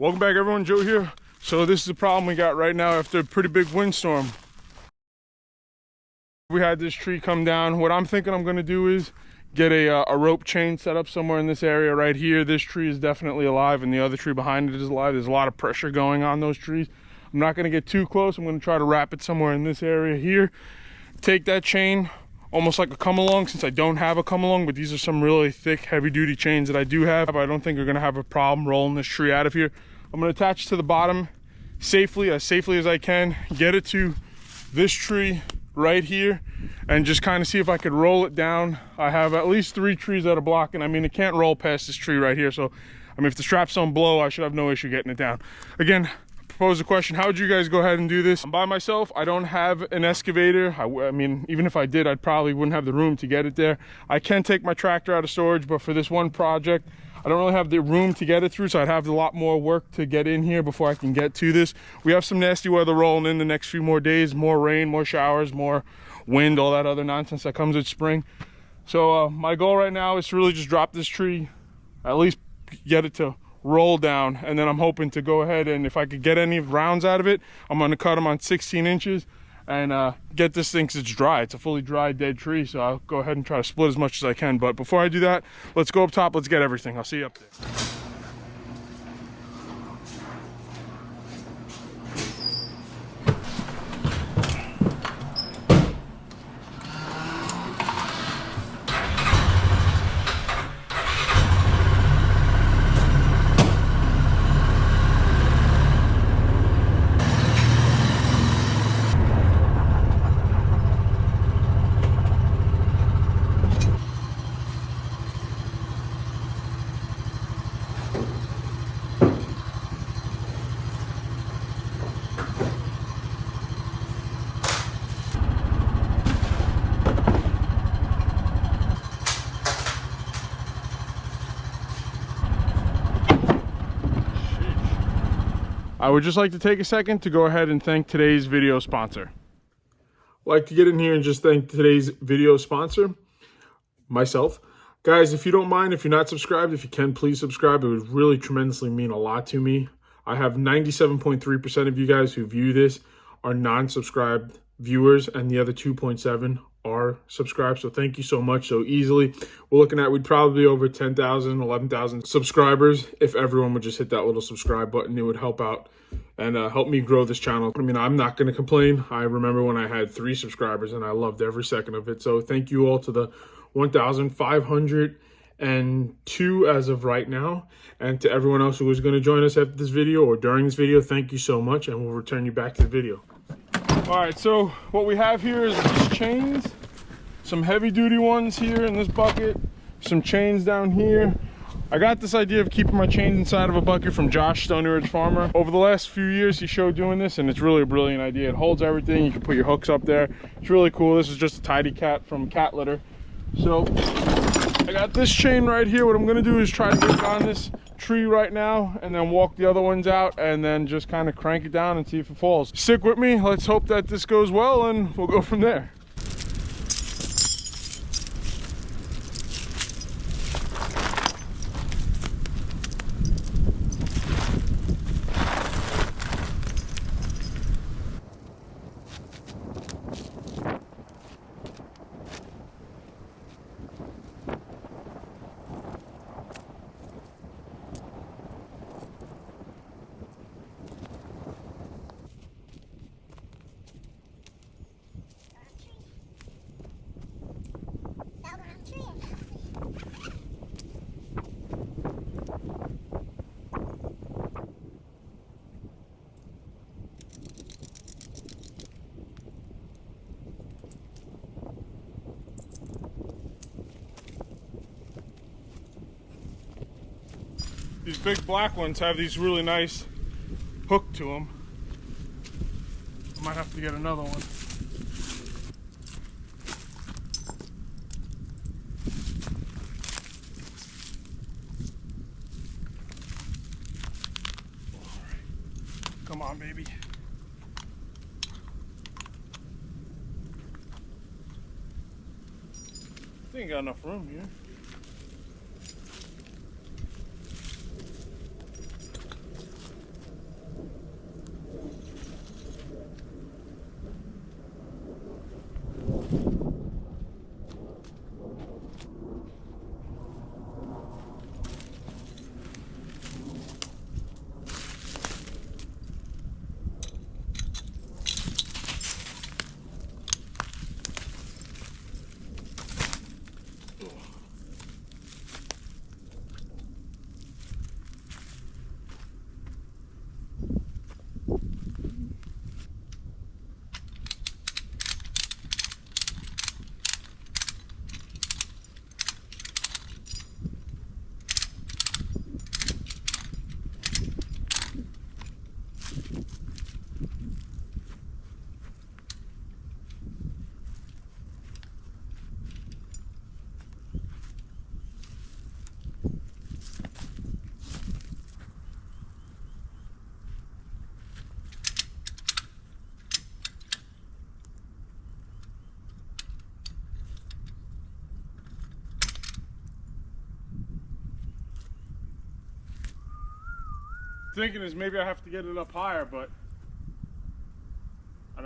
Welcome back everyone, Joe here. So this is the problem we got right now after a pretty big windstorm. We had this tree come down. What I'm thinking I'm gonna do is get a rope chain set up somewhere in this area right here. This tree is definitely alive and the other tree behind it is alive. There's a lot of pressure going on those trees. I'm not gonna get too close. I'm gonna try to wrap it somewhere in this area here. Take that chain, almost like a come along, since I don't have a come along, but these are some really thick, heavy duty chains that I do have. I don't think we're gonna have a problem rolling this tree out of here. I'm gonna attach it to the bottom safely as I can, get it to this tree right here, and just kind of see if I could roll it down. I have at least 3 trees that are blocking. I mean, it can't roll past this tree right here, so I mean, if the straps don't blow, I should have no issue getting it down. Again, propose a question: how would you guys go ahead and do this? I'm by myself. I don't have an excavator. I mean, even if I did, I probably wouldn't have the room to get it there. I can take my tractor out of storage, but for this one project, I don't really have the room to get it through, so I'd have a lot more work to get in here before I can get to this. We have some nasty weather rolling in the next few more days, more rain, more showers, more wind, all that other nonsense that comes with spring. So my goal right now is to really just drop this tree, at least get it to roll down, and then I'm hoping to go ahead and if I could get any rounds out of it, I'm going to cut them on 16 inches and get this thing, because it's dry. It's a fully dry, dead tree, so I'll go ahead and try to split as much as I can. But before I do that, let's go up top, let's get everything. I'll see you up there. I would just like to take a second to go ahead and thank today's video sponsor. I'd like to get in here and just thank today's video sponsor, myself. Guys, if you don't mind, if you're not subscribed, if you can, please subscribe. It would really tremendously mean a lot to me. I have 97.3% of you guys who view this are non-subscribed viewers, and the other 2.7 are subscribed. So thank you so much. So easily, we're looking at, we'd probably be over 10,000, 11,000 subscribers if everyone would just hit that little subscribe button. It would help out and help me grow this channel. I mean, I'm not going to complain. I remember when I had 3 subscribers and I loved every second of it. So thank you all to the 1,502 as of right now, and to everyone else who is going to join us after this video or during this video, thank you so much, and we'll return you back to the video. All right, so what we have here is these chains, some heavy duty ones here in this bucket, some chains down here. I got this idea of keeping my chains inside of a bucket from Josh, Stony Ridge Farmer. Over the last few years, he showed doing this, and it's really a brilliant idea. It holds everything. You can put your hooks up there. It's really cool. This is just a tidy cat from Cat Litter. So I got this chain right here. What I'm gonna do is try to get on this tree right now and then walk the other ones out and then just kind of crank it down and see if it falls. Stick with me. Let's hope that this goes well and we'll go from there. These big black ones have these really nice hook to them. I might have to get another one. Come on, baby. I think I got enough room here. thinking is maybe I have to get it up higher, but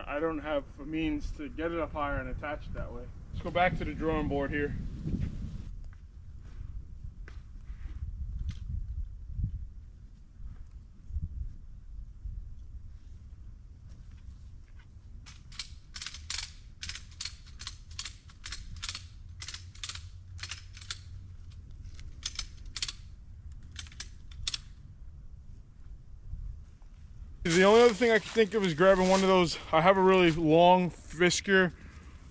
I don't have a means to get it up higher and attach it that way. Let's go back to the drawing board here. The only other thing I can think of is grabbing one of those. I have a really long Fiskars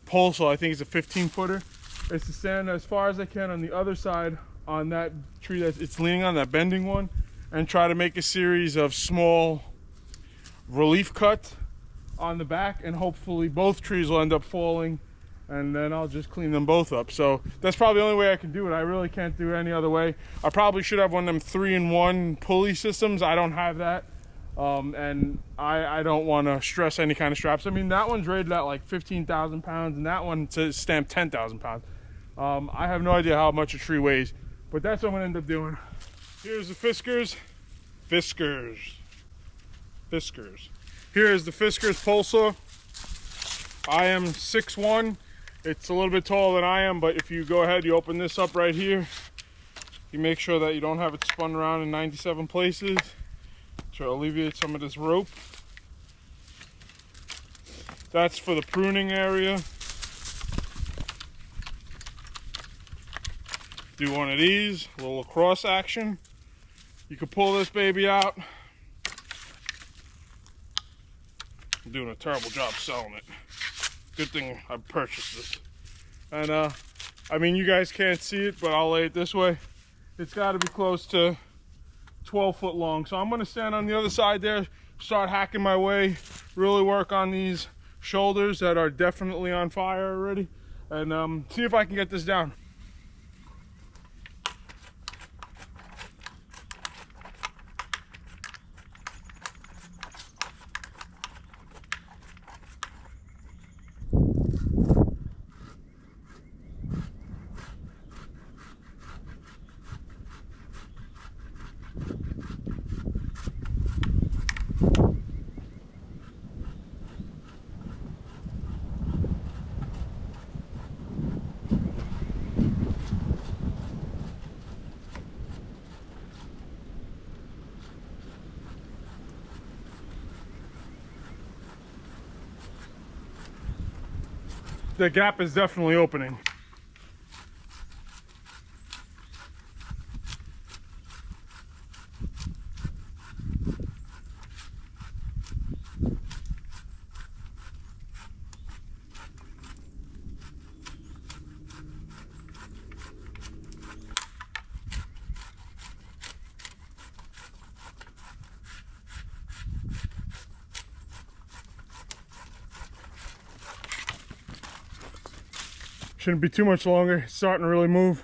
Pole Saw. I think it's a 15-footer. It's to stand as far as I can on the other side on that tree that it's leaning on, that bending one, and try to make a series of small relief cuts on the back, and hopefully both trees will end up falling, and then I'll just clean them both up. So that's probably the only way I can do it. I really can't do it any other way. I probably should have one of them 3-in-1 pulley systems. I don't have that. And I don't want to stress any kind of straps. I mean, that one's rated at like 15,000 pounds, and that one says stamped 10,000 pounds. I have no idea how much a tree weighs, but that's what I'm gonna end up doing. Here's the Fiskars. Here is the Fiskars Pole Saw. I am 6'1". It's a little bit taller than I am, but if you go ahead, you open this up right here, you make sure that you don't have it spun around in 97 places to alleviate some of this rope. That's for the pruning area. Do one of these, a little cross action. You can pull this baby out. I'm doing a terrible job selling it. Good thing I purchased this. And I mean, you guys can't see it, but I'll lay it this way. It's got to be close to 12 foot long. So I'm going to stand on the other side there, start hacking my way, really work on these shoulders that are definitely on fire already, and see if I can get this down. The gap is definitely opening. Shouldn't be too much longer. It's starting to really move.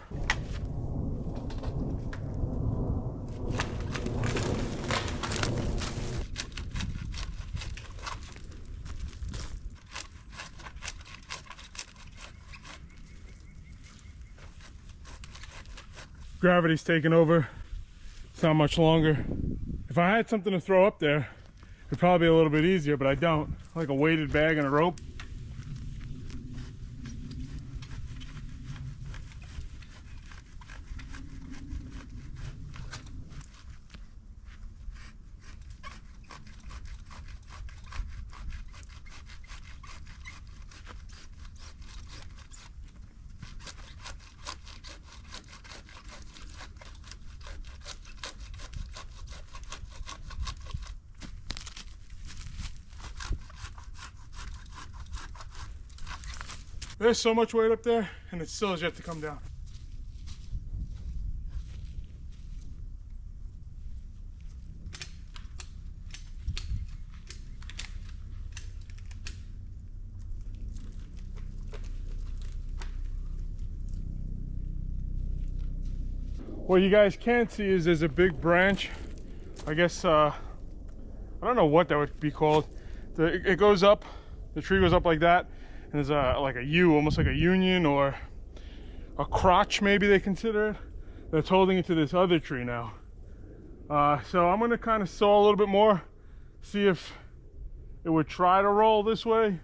Gravity's taking over. It's not much longer. If I had something to throw up there, it'd probably be a little bit easier, but I don't. Like a weighted bag and a rope. There's so much weight up there, and it still has yet to come down. What you guys can't see is there's a big branch. I guess, I don't know what that would be called. It goes up, the tree goes up like that, and there's like a U, almost like a union or a crotch, maybe they consider it, that's holding it to this other tree now. So I'm gonna kind of saw a little bit more, see if it would try to roll this way.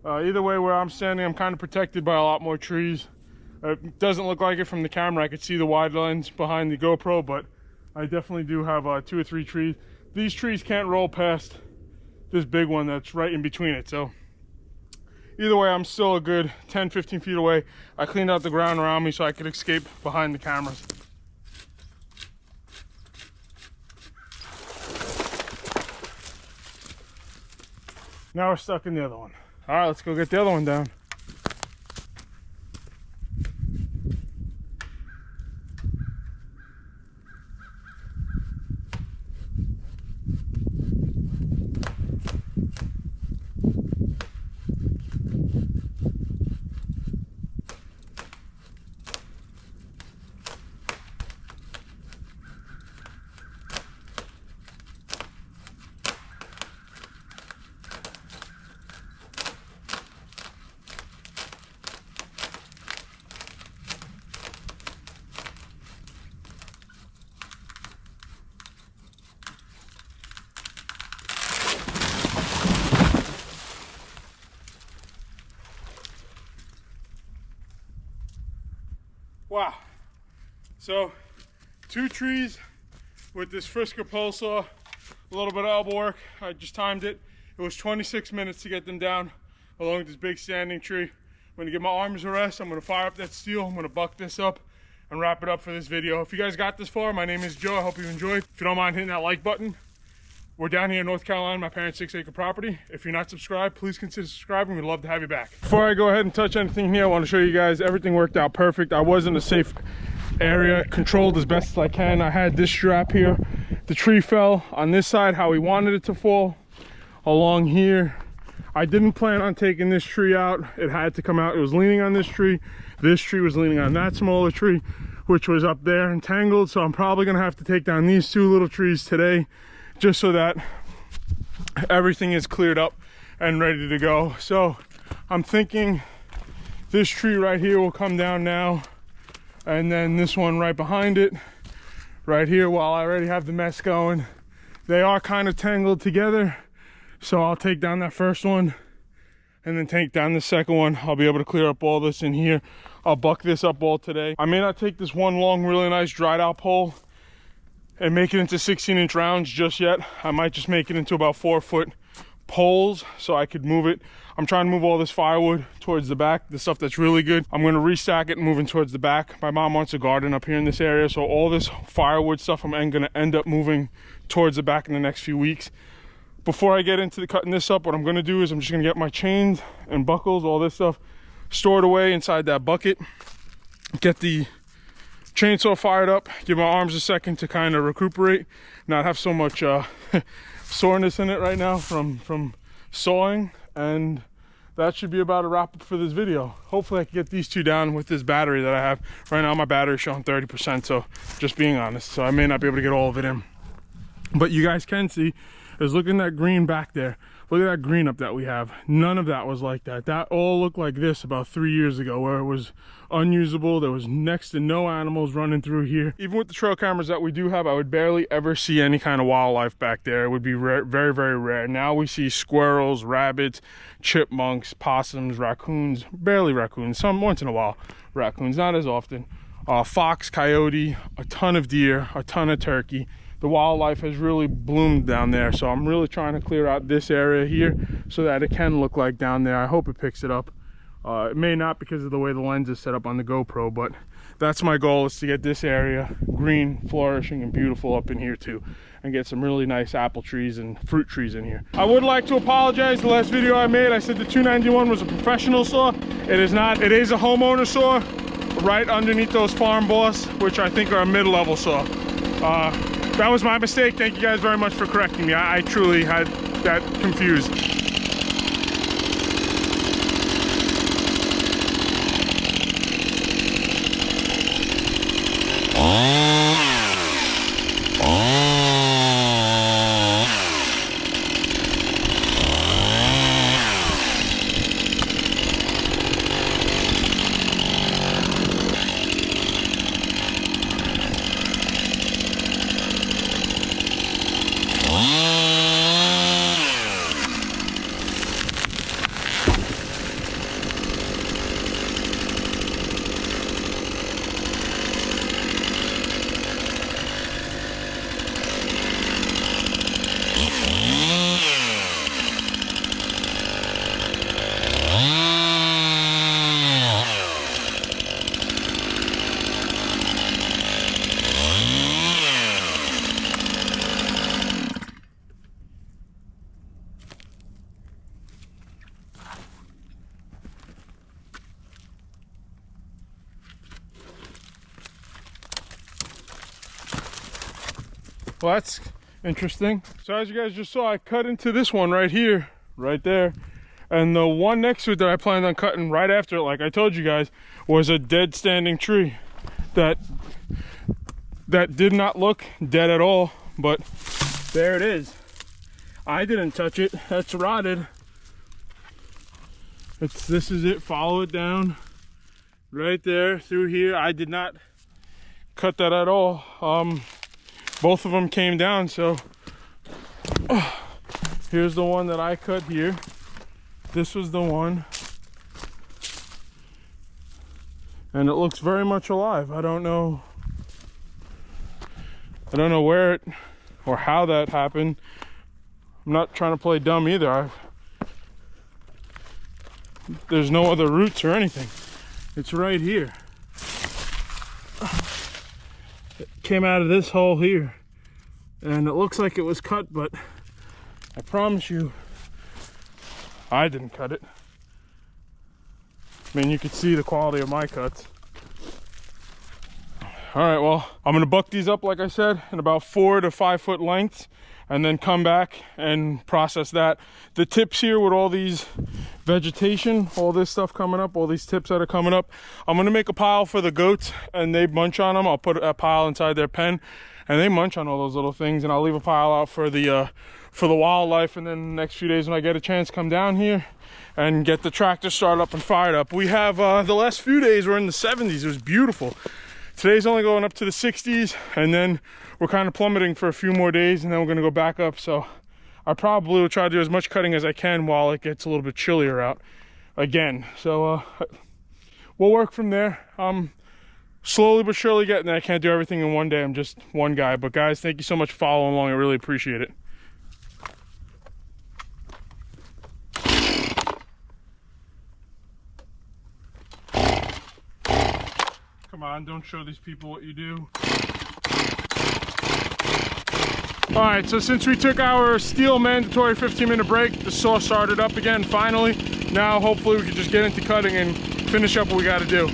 Either way, where I'm standing, I'm kind of protected by a lot more trees. It doesn't look like it from the camera. I could see the wide lens behind the GoPro, but I definitely do have 2 or 3 trees. These trees can't roll past this big one that's right in between it. So either way, I'm still a good 10-15 feet away. I cleaned out the ground around me so I could escape behind the cameras. Now we're stuck in the other one. All right, let's go get the other one down. Wow. So 2 trees with this Fiskars Pole Saw, a little bit of elbow work. I just timed it. It was 26 minutes to get them down along with this big standing tree. I'm gonna give my arms a rest. I'm gonna fire up that steel. I'm gonna buck this up and wrap it up for this video. If you guys got this far, my name is Joe. I hope you enjoyed. If you don't mind hitting that like button. We're down here in North Carolina, my parents' 6-acre property. If you're not subscribed, please consider subscribing. We'd love to have you back. Before I go ahead and touch anything here, I want to show you guys everything worked out perfect. I was in a safe area, controlled as best as I can. I had this strap here. The tree fell on this side how we wanted it to fall. Along here, I didn't plan on taking this tree out. It had to come out. It was leaning on this tree. This tree was leaning on that smaller tree, which was up there entangled. So I'm probably gonna have to take down these 2 little trees today, just so that everything is cleared up and ready to go. So I'm thinking this tree right here will come down now, and then this one right behind it right here, while I already have the mess going. They are kind of tangled together, so I'll take down that first one and then take down the second one. I'll be able to clear up all this in here. I'll buck this up all today. I may not take this one long, really nice dried out pole and make it into 16-inch rounds just yet. I might just make it into about 4-foot poles so I could move it. I'm trying to move all this firewood towards the back, the stuff that's really good. I'm going to restack it and move it towards the back. My mom wants a garden up here in this area, so all this firewood stuff I'm going to end up moving towards the back in the next few weeks. Before I get into the cutting this up, what I'm going to do is I'm just going to get my chains and buckles, all this stuff, stored away inside that bucket. Get the chainsaw fired up, give my arms a second to kind of recuperate, not have so much soreness in it right now from sawing, and that should be about a wrap up for this video. Hopefully I can get these 2 down with this battery that I have. Right now my battery is showing 30%, so just being honest, so I may not be able to get all of it in. But you guys can see, is look at that green back there. Look at that green up that we have. None of that was like that. That all looked like this about 3 years ago, where it was unusable. There was next to no animals running through here. Even with the trail cameras that we do have, I would barely ever see any kind of wildlife back there. It would be rare, very, very rare. Now we see squirrels, rabbits, chipmunks, possums, raccoons, barely raccoons, some once in a while raccoons, not as often. Fox, coyote, a ton of deer, a ton of turkey. The wildlife has really bloomed down there, so I'm really trying to clear out this area here so that it can look like down there. I hope it picks it up. It may not because of the way the lens is set up on the GoPro, but that's my goal, is to get this area green, flourishing, and beautiful up in here too, and get some really nice apple trees and fruit trees in here. I would like to apologize. The last video I made, I said the 291 was a professional saw. It is not. It is a homeowner saw right underneath those Farm Boss, which I think are a mid-level saw. That was my mistake. Thank you guys very much for correcting me. I truly had that confused. Well, that's interesting. So as you guys just saw, I cut into this one right here, right there. And the one next to it that I planned on cutting right after it, like I told you guys, was a dead standing tree that did not look dead at all, but there it is. I didn't touch it. That's rotted. This is it. Follow it down right there through here. I did not cut that at all. Both of them came down, so here's the one that I cut here. This was the one, and it looks very much alive. I don't know where it or how that happened. I'm not trying to play dumb either. There's no other roots or anything. It's right here. It came out of this hole here, and it looks like it was cut, but I promise you I didn't cut it. I mean, you could see the quality of my cuts. All right, well, I'm gonna buck these up, like I said, in about 4 to 5 foot lengths, and then come back and process that. The tips here with all these vegetation, all this stuff coming up, all these tips that are coming up, I'm gonna make a pile for the goats, and they munch on them. I'll put a pile inside their pen, and they munch on all those little things, and I'll leave a pile out for the wildlife. And then the next few days when I get a chance, come down here and get the tractor started up and fired up. We have the last few days were in the 70s. It was beautiful. Today's only going up to the 60s, and then we're kind of plummeting for a few more days, and then we're going to go back up. So I probably will try to do as much cutting as I can while it gets a little bit chillier out again. So we'll work from there. Slowly but surely getting there. I can't do everything in one day. I'm just one guy. But guys, thank you so much for following along. I really appreciate it. Come on, don't show these people what you do. All right, so since we took our steel mandatory 15-minute break, the saw started up again finally. Now hopefully we can just get into cutting and finish up what we got to do.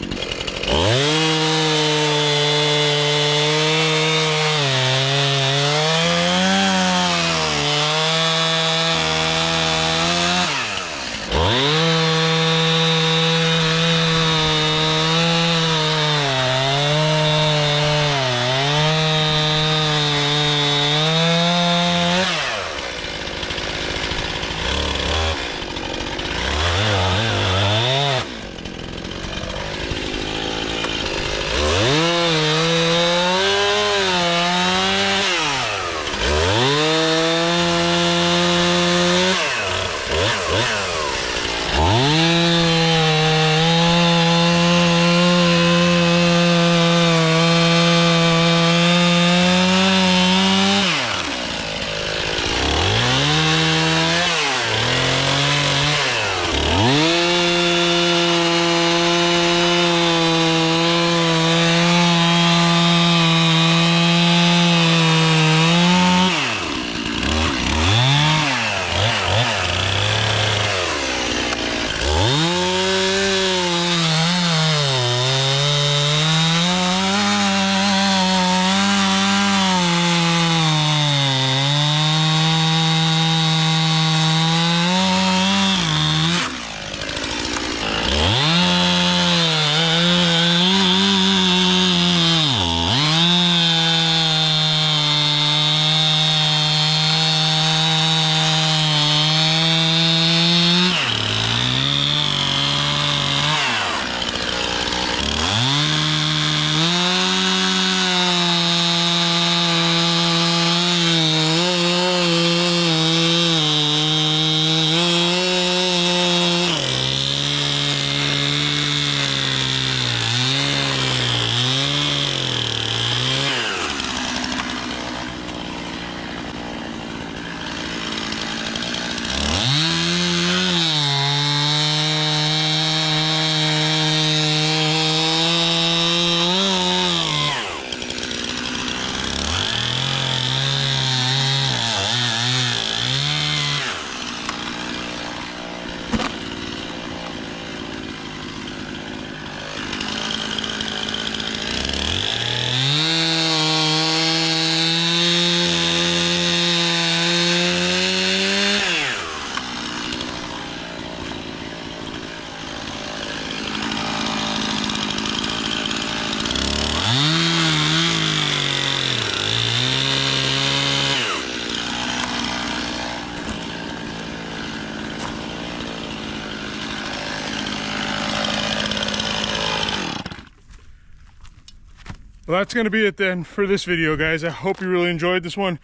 Well, that's going to be it then for this video, guys. I hope you really enjoyed this one.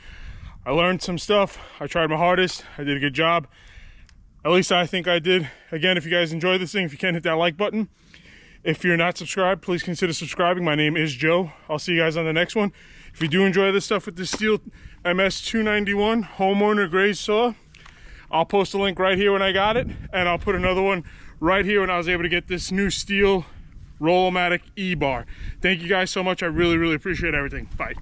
I learned some stuff. I tried my hardest. I did a good job. At least I think I did. Again, if you guys enjoyed this thing, if you can, hit that like button. If you're not subscribed, please consider subscribing. My name is Joe. I'll see you guys on the next one. If you do enjoy this stuff with the Stihl MS291 homeowner graze saw, I'll post a link right here when I got it, and I'll put another one right here when I was able to get this new Stihl Roll-O-Matic E-bar. Thank you guys so much. I really, really appreciate everything. Bye.